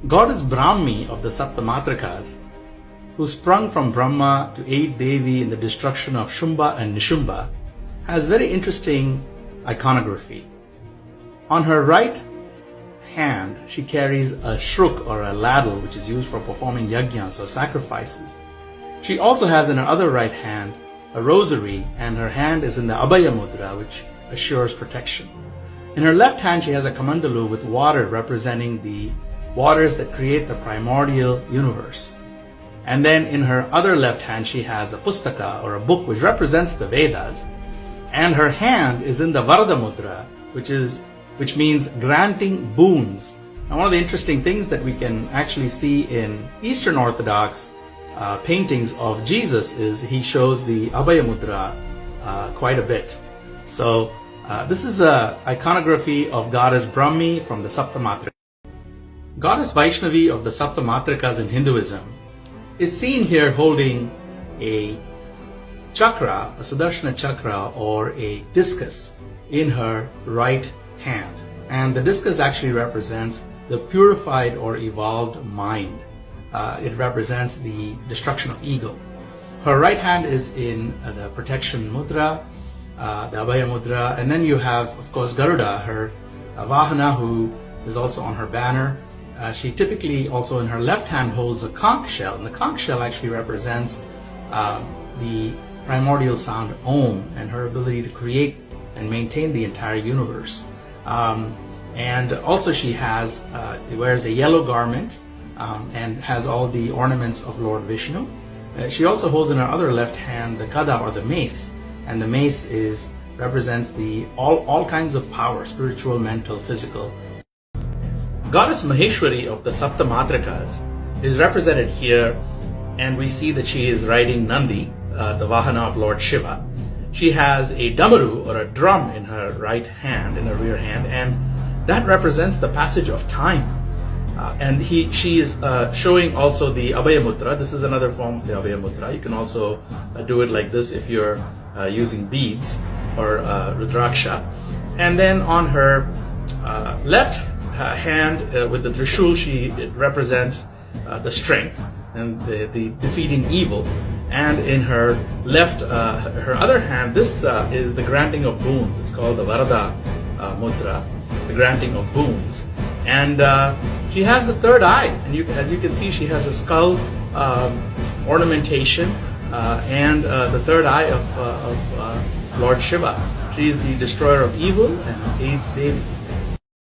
Goddess Brahmi of the Saptamatrikas, who sprung from Brahma to aid Devi in the destruction of Shumba and Nishumba, has very interesting iconography. On her right hand, she carries a shruk or a ladle, which is used for performing yajnas or sacrifices. She also has in her other right hand a rosary, and her hand is in the Abhaya Mudra, which assures protection. In her left hand, she has a kamandalu with water representing the waters that create the primordial universe. And then in her other left hand, she has a pustaka or a book which represents the Vedas. And her hand is in the Varada Mudra, which means granting boons. Now, one of the interesting things that we can actually see in Eastern Orthodox paintings of Jesus is he shows the Abhaya Mudra quite a bit. So this is a iconography of Goddess Brahmi from the Saptamatrikas. Goddess Vaishnavi of the Saptamatrikas in Hinduism is seen here holding a chakra, a Sudarshana chakra or a discus in her right hand. And the discus actually represents the purified or evolved mind. It represents the destruction of ego. Her right hand is in the protection mudra, the Abhaya mudra, and then you have, of course, Garuda, her Vahana, who is also on her banner. She typically also in her left hand holds a conch shell, and the conch shell actually represents the primordial sound Om and her ability to create and maintain the entire universe. And also she wears a yellow garment and has all the ornaments of Lord Vishnu. She also holds in her other left hand the gada or the mace, and the mace represents all kinds of power, spiritual, mental, physical. Goddess Maheshwari of the Saptamatrikas is represented here, and we see that she is riding Nandi, the Vahana of Lord Shiva. She has a damaru or a drum in her right hand, in her rear hand, and that represents the passage of time. And she is showing also the Abhaya Mudra. This is another form of the Abhaya Mudra. You can also do it like this if you're using beads or Rudraksha. And then on her left hand with the Trishul, it represents the strength and the defeating evil. And in her left, her other hand, this is the granting of boons. It's called the Varada Mudra, the granting of boons. And she has the third eye, and as you can see, she has a skull ornamentation and the third eye of Lord Shiva. She is the destroyer of evil and aids Devi.